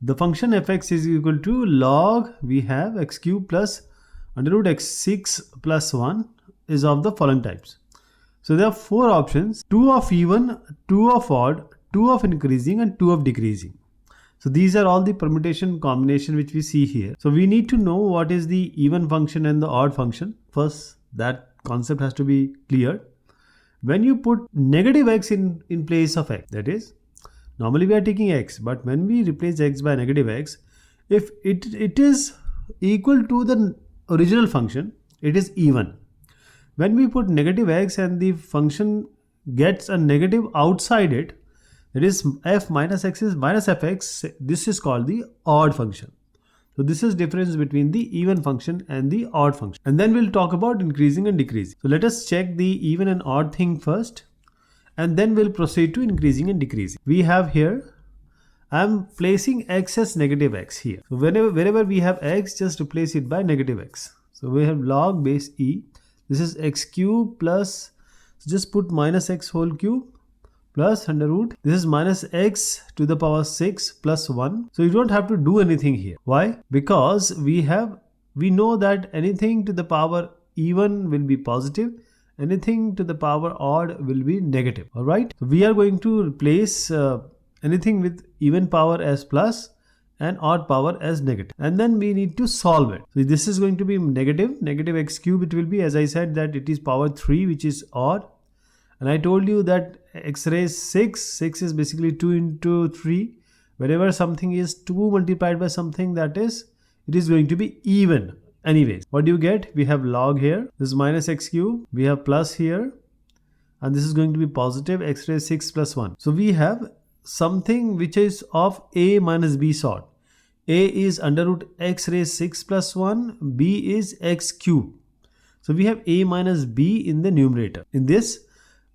The function fx is equal to log, we have x cube plus under root x6 plus 1 is of the following types. So there are 4 options: 2 of even, 2 of odd, 2 of increasing and 2 of decreasing. So these are all the permutation combination which we see here. So we need to know what is the even function and the odd function. First, that concept has to be clear. When you put negative x in place of x, that is, normally we are taking x, but when we replace x by negative x, if it is equal to the original function, it is even. When we put negative x and the function gets a negative outside it, that is f minus x is minus fx, this is called the odd function. So this is difference between the even function and the odd function. And then we'll talk about increasing and decreasing. So let us check the even and odd thing first, and then we'll proceed to increasing and decreasing. We have here, I'm placing x as negative x here. So wherever we have x, just replace it by negative x. So we have log base e. This is x cube plus, so just put minus x whole cube plus under root. This is minus x to the power 6 plus 1. So you don't have to do anything here. Why? Because we know that anything to the power even will be positive, anything to the power odd will be negative. Alright, so we are going to replace anything with even power as plus and odd power as negative, and then we need to solve it. So this is going to be negative x cube. It will be, as I said, that it is power 3 which is odd, and I told you that x raised 6 is basically 2 into 3. Wherever something is 2 multiplied by something, that is, it is going to be even. Anyways, what do you get? We have log here, this is minus x cube, we have plus here, and this is going to be positive x raised 6 plus 1. So we have something which is of a minus b sort. A is under root x raised 6 plus 1, b is x cube. So we have a minus b in the numerator. In this,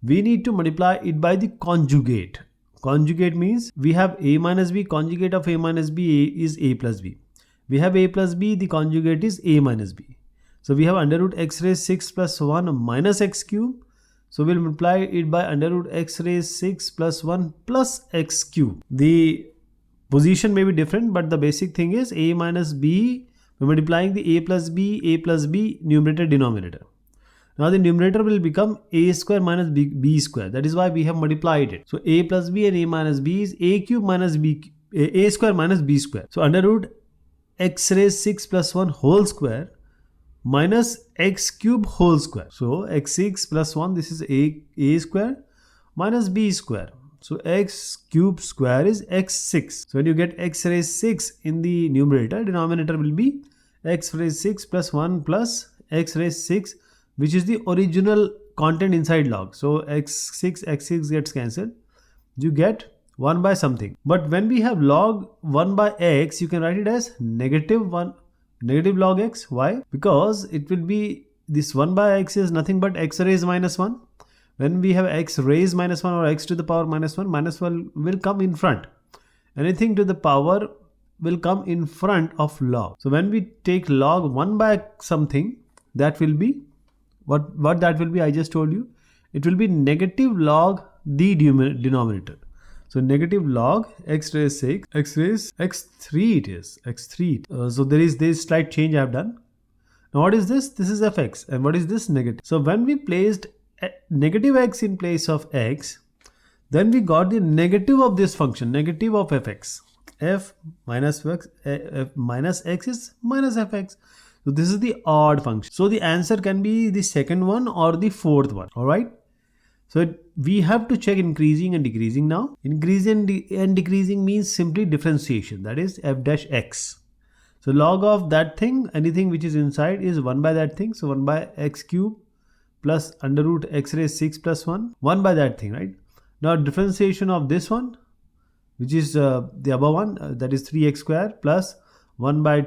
we need to multiply it by the conjugate. Conjugate means we have a minus b, conjugate of a minus b is a plus b. We have a plus b, the conjugate is a minus b. So we have under root x raised 6 plus 1 minus x cube. So we'll multiply it by under root x raised 6 plus 1 plus x cube. The position may be different, but the basic thing is a minus b, we're multiplying the a plus b, numerator denominator. Now the numerator will become a square minus b square. That is why we have multiplied it. So a plus b and a minus b is a cube minus b, a square minus b square. So under root x raised 6 plus 1 whole square minus x cube whole square. So x6 plus 1, this is a square minus b square. So x cube square is x6. So when you get x raised 6 in the numerator, denominator will be x raised 6 plus 1 plus x raised 6, which is the original content inside log. So x6 gets cancelled. You get 1 by something. But when we have log 1 by x, you can write it as negative log x. Why? Because it will be, this 1 by x is nothing but x raised minus 1. When we have x raised minus 1 or x to the power minus 1 will come in front. Anything to the power will come in front of log. So when we take log 1 by something, that will be, what that will be, I just told you. It will be negative log the denominator. So negative log x raised 6, x raised x3 it is, x3. So there is this slight change I have done. Now what is this? This is fx. And what is this? Negative. So when we placed negative x in place of x, then we got the negative of this function, negative of fx. F minus x is minus fx. So this is the odd function. So the answer can be the second one or the fourth one. Alright. So we have to check increasing and decreasing now. Increasing and decreasing means simply differentiation. That is f dash x. So log of that thing, anything which is inside is 1 by that thing. So 1 by x cube plus under root x raised 6 plus 1. 1 by that thing, right? Now differentiation of this one, which is the above one, that is 3x square plus 1 by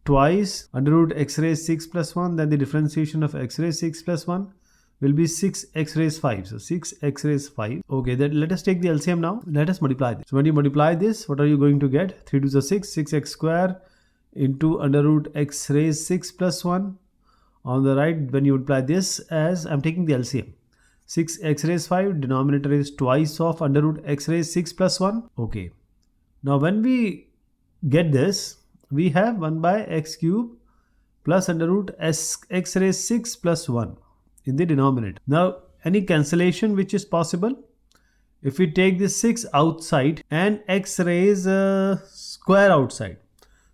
twice under root x raised 6 plus 1. Then the differentiation of x raised 6 plus 1 will be 6x raised 5. So 6x raised 5. Okay, then let us take the LCM now. Let us multiply this. So when you multiply this, what are you going to get? 3 to the 6, 6x square into under root x raised 6 plus 1. On the right, when you multiply this as, I'm taking the LCM. 6x raised 5, denominator is twice of under root x raised 6 plus 1. Okay. Now when we get this, we have 1 by x cube plus under root x raised 6 plus 1 in the denominator. Now, any cancellation which is possible? If we take this 6 outside and x raised square outside.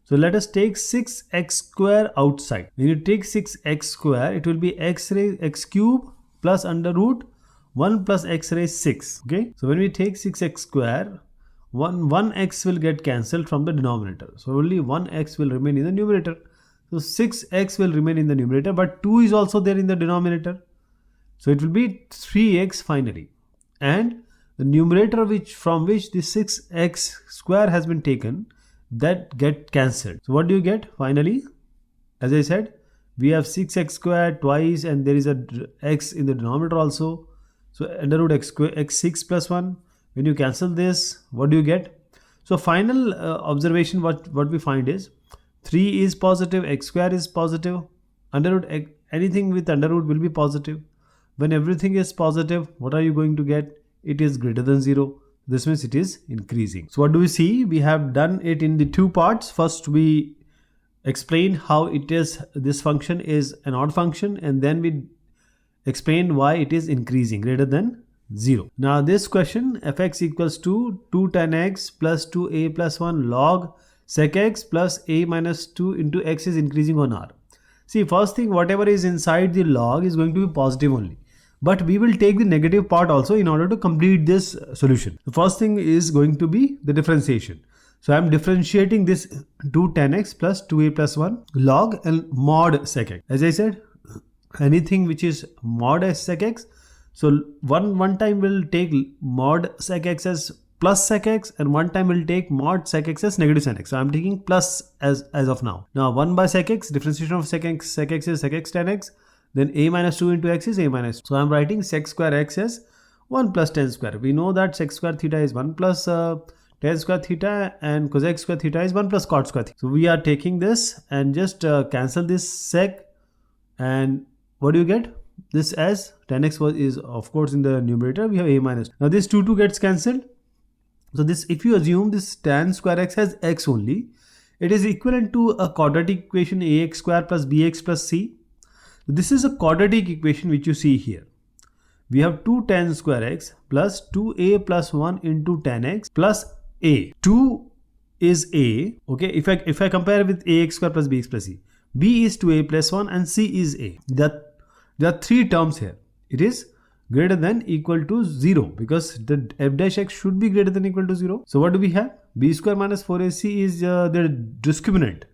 So let us take 6x square outside. When you take 6x square, it will be x raised x cube plus under root 1 plus x raised 6. Okay. So when we take 6x square, 1x will get cancelled from the denominator. So only 1x will remain in the numerator. So 6x will remain in the numerator, but 2 is also there in the denominator. So it will be 3x finally. And the numerator from which the 6x square has been taken, that get cancelled. So what do you get finally? As I said, we have 6x square twice and there is a x in the denominator also. So under root x square x6 plus 1. When you cancel this, what do you get? So final observation, what we find is 3 is positive, x square is positive, under root anything with under root will be positive. When everything is positive, what are you going to get? It is greater than 0. This means it is increasing. So what do we see? We have done it in the two parts. First we explained how it is, this function is an odd function, and then we explained why it is increasing greater than 0. Now this question, fx equals to 2 tan x plus 2a plus 1 log sec x plus a minus 2 into x is increasing on r. See, first thing, whatever is inside the log is going to be positive only. But we will take the negative part also in order to complete this solution. The first thing is going to be the differentiation. So I am differentiating this 2 tan x plus 2a plus 1 log and mod sec x. As I said, anything which is mod sec x, so one time will take mod sec x as plus sec x, and one time will take mod sec x as negative sec x. So I am taking plus as of now. Now 1 by sec x, differentiation of sec x is sec x tan x. Then a minus 2 into x is a minus 2. So I am writing sec square x as 1 plus tan square. We know that sec square theta is 1 plus tan square theta, and cosec square theta is 1 plus cot square theta. So we are taking this and just cancel this sec, and what do you get? This as tan x is of course in the numerator, we have a minus 2. Now this 2 gets cancelled. So this, if you assume this tan square x has x only, it is equivalent to a quadratic equation ax square plus bx plus c. This is a quadratic equation which you see here. We have 2 tan square x plus 2a plus 1 into tan x plus a. 2 is a. Okay, if I compare with ax square plus bx plus c, b is 2a plus 1 and c is a. There are 3 terms here. It is greater than equal to 0 because the f dash x should be greater than equal to 0. So what do we have? B square minus 4ac is the discriminant.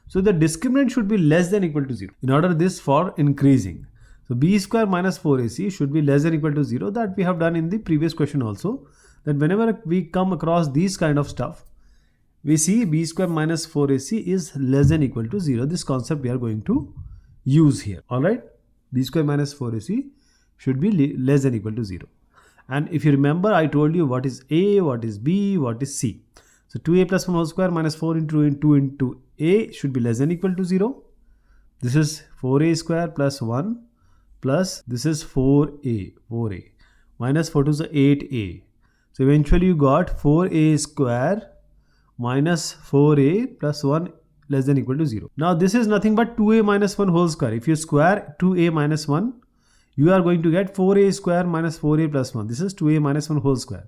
So the discriminant should be less than equal to 0 in order this for increasing. So b square minus 4ac should be less than equal to 0. That we have done in the previous question also. That whenever we come across these kind of stuff, we see b square minus 4ac is less than equal to 0. This concept we are going to use here. Alright. B square minus 4ac should be less than equal to 0. And if you remember, I told you what is a, what is b, what is c. So 2a plus 1 whole square minus 4 into 2 into a should be less than equal to 0. This is 4a square plus 1 plus this is 4a minus 4 to the 8a. So eventually you got 4a square minus 4a plus 1 less than equal to 0. Now this is nothing but 2a minus 1 whole square. If you square 2a minus 1, you are going to get 4a square minus 4a plus 1. This is 2a minus 1 whole square.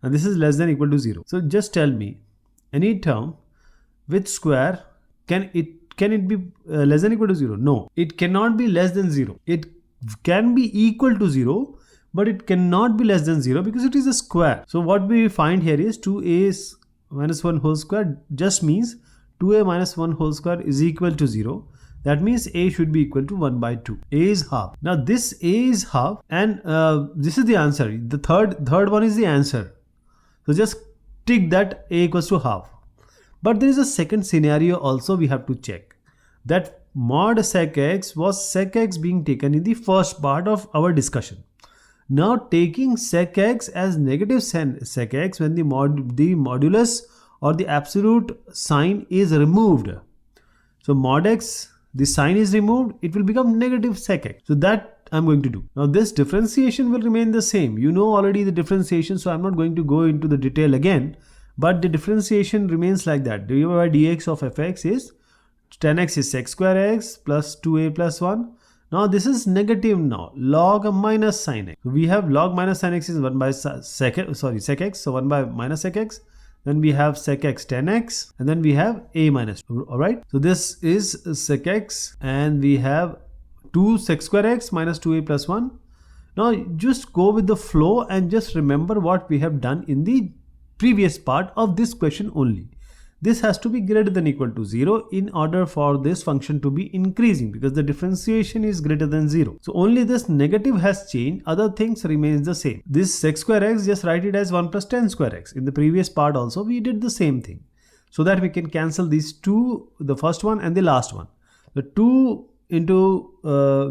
And this is less than equal to 0. So just tell me, any term with square, can it be less than equal to 0? No, it cannot be less than 0. It can be equal to 0, but it cannot be less than 0 because it is a square. So what we find here is 2a minus 1 whole square just means 2a minus 1 whole square is equal to 0. That means a should be equal to 1 by 2. A is half. Now this a is half, and this is the answer. The third one is the answer. So just tick that a equals to half. But there is a second scenario also we have to check. That mod sec x was sec x being taken in the first part of our discussion. Now taking sec x as negative sec x when the modulus or the absolute sign is removed. So mod x, the sign is removed, it will become negative sec x. So that I'm going to do. Now this differentiation will remain the same. You know already the differentiation, so I'm not going to go into the detail again. but the differentiation remains like that. dy by dx of fx is 10x is sec square x plus 2a plus 1. Now this is negative now, log minus sin x. So we have log minus sin x is 1 by sec x, so 1 by minus sec x. Then we have sec x 10x, and then we have a minus 2. Alright, so this is sec x, and we have 2 sec square x minus 2a plus 1. Now just go with the flow and just remember what we have done in the previous part of this question only. This has to be greater than equal to 0 in order for this function to be increasing, because the differentiation is greater than 0. So only this negative has changed, other things remains the same. This sec square x, just write it as 1 plus 10 square x. In the previous part also we did the same thing, so that we can cancel these two, the first one and the last one. The 2 into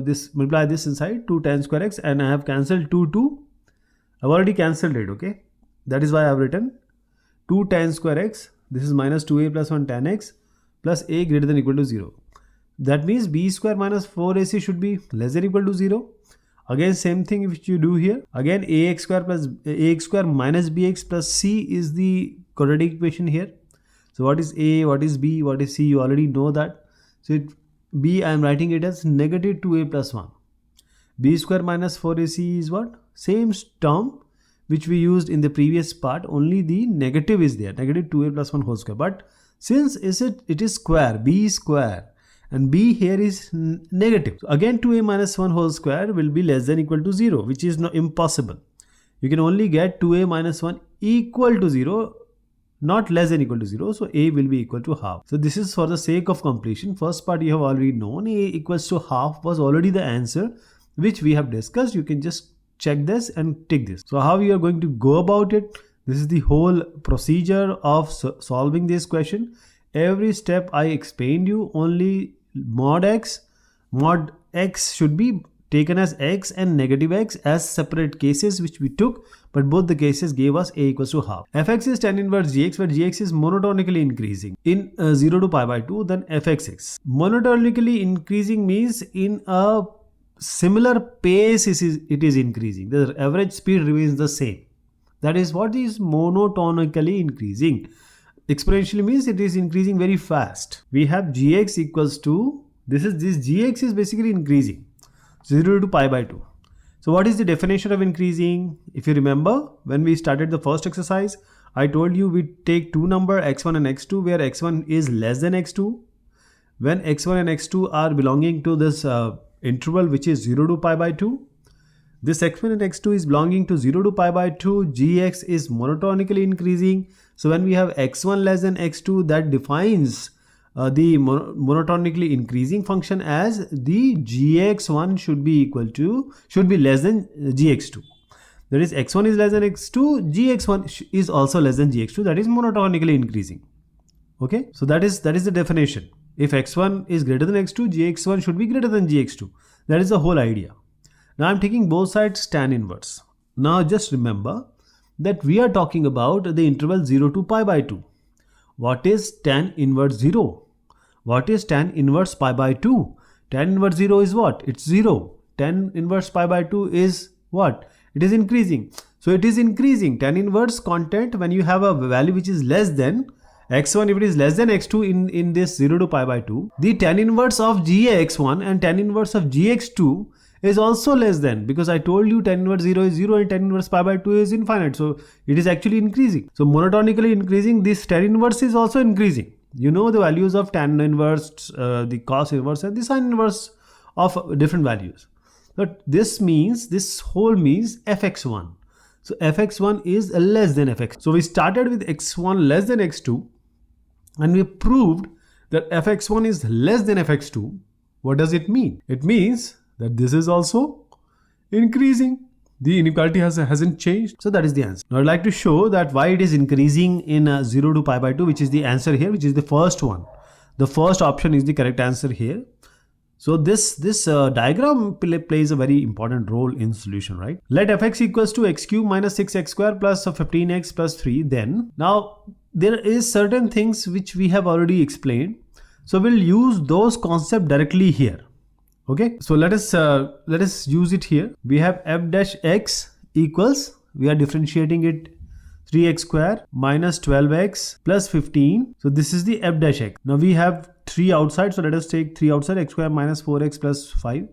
this, multiply this inside 2 10 square x, and I have cancelled 2. I've already cancelled it, okay? That is why I have written 2 10 square x. This is minus 2a plus 1 tan x plus a greater than equal to 0. That means b square minus 4ac should be less than equal to 0. Again same thing which you do here. Again ax square plus ax square minus bx plus c is the quadratic equation here. So what is a, what is b, what is c, you already know that. So b, I am writing it as negative 2a plus 1. b square minus 4ac is what? Same term which we used in the previous part, only the negative is there, negative 2a plus 1 whole square. But since it is square, b square, and b here is negative, so again 2a minus 1 whole square will be less than equal to 0, which is impossible. You can only get 2a minus 1 equal to 0, not less than equal to 0, so a will be equal to half. So this is for the sake of completion. First part you have already known, a equals to half was already the answer which we have discussed. You can just check this and tick this. So how you are going to go about it? This is the whole procedure of solving this question. Every step I explained you. Only mod x should be taken as x and negative x as separate cases which we took, but both the cases gave us a equals to half. fx is tan inverse gx, where gx is monotonically increasing in 0 to pi by 2, then fxx. Monotonically increasing means in a similar pace it is increasing. The average speed remains the same. That is what is monotonically increasing. Exponentially means it is increasing very fast. We have gx equals to, this gx is basically increasing 0 to pi by 2. So what is the definition of increasing? If you remember, when we started the first exercise, I told you we take two number x1 and x2, where x1 is less than x2. When x1 and x2 are belonging to this interval which is 0 to pi by 2, this x1 and x2 is belonging to 0 to pi by 2, gx is monotonically increasing. So when we have x1 less than x2, that defines the monotonically increasing function as the gx1 should be less than gx2. That is, x1 is less than x2, gx1 is also less than gx2, that is monotonically increasing. Okay, so that is the definition. If x1 is greater than x2, gx1 should be greater than gx2. That is the whole idea. Now I am taking both sides tan inverse. Now just remember that we are talking about the interval 0 to pi by 2. What is tan inverse 0? What is tan inverse pi by 2? Tan inverse 0 is what? It's 0. Tan inverse pi by 2 is what? It is increasing. So it is increasing. Tan inverse content, when you have a value which is less than x1, if it is less than x2 in this 0 to pi by 2, the tan inverse of gx1 and tan inverse of gx2 is also less than, because I told you tan inverse 0 is 0 and tan inverse pi by 2 is infinite. So it is actually increasing. So monotonically increasing, this tan inverse is also increasing. You know the values of tan inverse, the cos inverse and the sin inverse of different values. But this whole means fx1. So fx1 is less than fx. So we started with x1 less than x2 and we proved that fx1 is less than fx2. What does it mean? It means that this is also increasing. The inequality hasn't changed. So that is the answer. Now I'd like to show that why it is increasing in 0 to pi by 2, which is the answer here, which is the first one. The first option is the correct answer here. So this diagram plays a very important role in solution, right? Let fx equals to x cube minus 6x square plus 15x plus 3. Then now there is certain things which we have already explained. So we'll use those concepts directly here. Okay, so let us use it here. We have f dash x equals, we are differentiating it 3x square minus 12x plus 15. So this is the f dash x. Now we have 3 outside, so let us take 3 outside, x square minus 4x plus 5.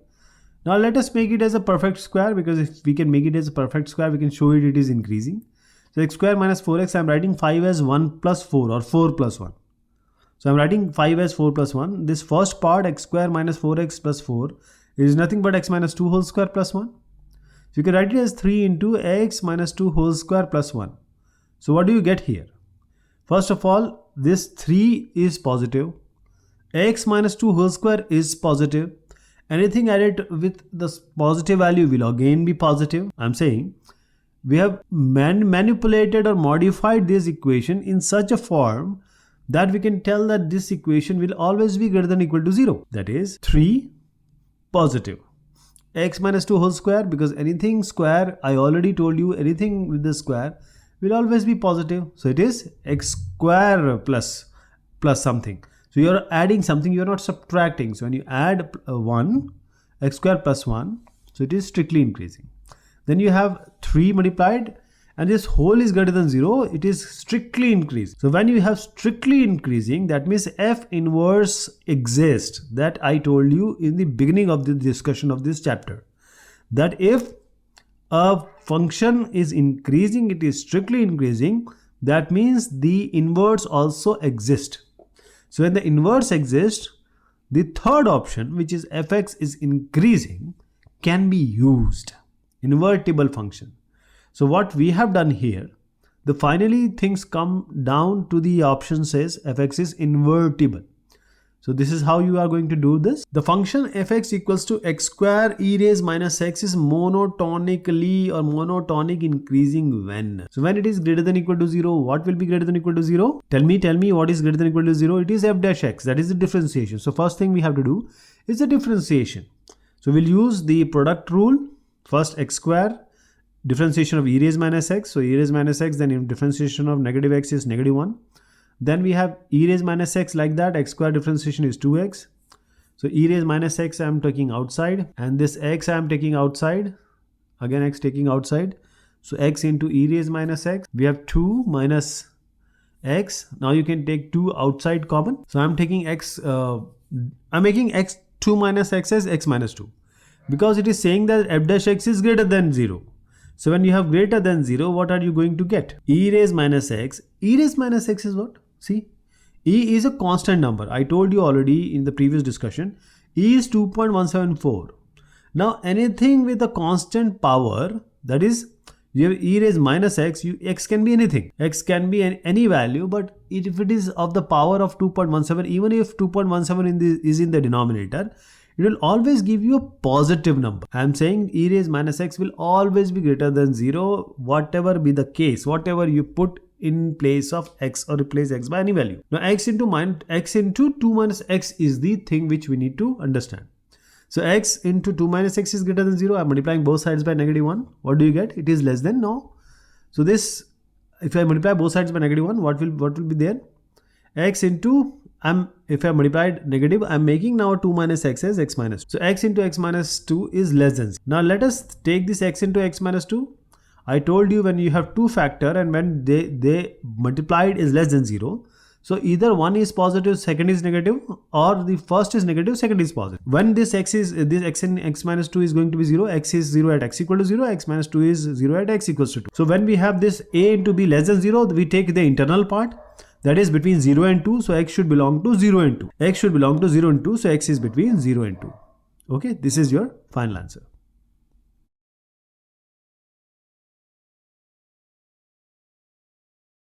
Now let us make it as a perfect square, because if we can make it as a perfect square, we can show it is increasing. So x square minus 4x, I am writing 5 as 1 plus 4 or 4 plus 1. So I am writing 5 as 4 plus 1. This first part, x square minus 4x plus 4, is nothing but x minus 2 whole square plus 1. So you can write it as 3 into x minus 2 whole square plus 1. So what do you get here? First of all, this 3 is positive. X minus 2 whole square is positive. Anything added with the positive value will again be positive. I'm saying we have manipulated or modified this equation in such a form that we can tell that this equation will always be greater than or equal to 0. That is 3 positive. X minus 2 whole square, because anything square, I already told you, anything with the square will always be positive. So it is x square plus something. So you are adding something, you are not subtracting. So when you add 1, x square plus 1, so it is strictly increasing. Then you have 3 multiplied, and this whole is greater than 0, it is strictly increased. So when you have strictly increasing, that means f inverse exists. That I told you in the beginning of the discussion of this chapter. That if a function is increasing, it is strictly increasing, that means the inverse also exists. So when the inverse exists, the third option, which is fx is increasing, can be used. Invertible function. So what we have done here, the finally things come down to the option says fx is invertible. So this is how you are going to do this. The function fx equals to x square e raised minus x is monotonically or monotonic increasing when. So when it is greater than or equal to 0, what will be greater than or equal to 0? Tell me what is greater than or equal to 0? It is f dash x. That is the differentiation. So first thing we have to do is the differentiation. So we'll use the product rule. First x square, differentiation of e raised minus x. So e raised minus x, then differentiation of negative x is negative 1. Then we have e raised minus x like that. X square differentiation is 2x. So e raised minus x I am taking outside, and this x I am taking outside. Again x taking outside. So x into e raised minus x. We have 2 minus x. Now you can take 2 outside common. So I am taking x. I'm making x 2 minus x as x minus 2, because it is saying that f dash x is greater than 0. So when you have greater than 0, what are you going to get? E raised minus x. E raised minus x is what? See, e is a constant number. I told you already in the previous discussion. E is 2.174. Now anything with a constant power, that is, you have e raised minus x, x can be anything. X can be any value, but if it is of the power of 2.17, even if 2.17 is in the denominator, it will always give you a positive number. I am saying e raised minus x will always be greater than 0, whatever be the case, whatever you put in place of x or replace x by any value. Now x into 2 minus x is the thing which we need to understand. So x into 2 minus x is greater than 0. I am multiplying both sides by negative 1. What do you get? It is less than no. So this, if I multiply both sides by negative 1, what will be there? X into, if I multiplied negative, I am making now 2 minus x as x minus 2. So x into x minus 2 is less than 0. Now let us take this x into x minus 2. I told you when you have two factor and when they multiplied is less than 0. So either one is positive, second is negative, or the first is negative, second is positive. When this x in x minus 2 is going to be 0, x is 0 at x equal to 0, x minus 2 is 0 at x equals to 2. So when we have this a into b less than 0, we take the internal part, that is between 0 and 2. So x should belong to 0 and 2. X should belong to 0 and 2. So x is between 0 and 2. Okay, this is your final answer.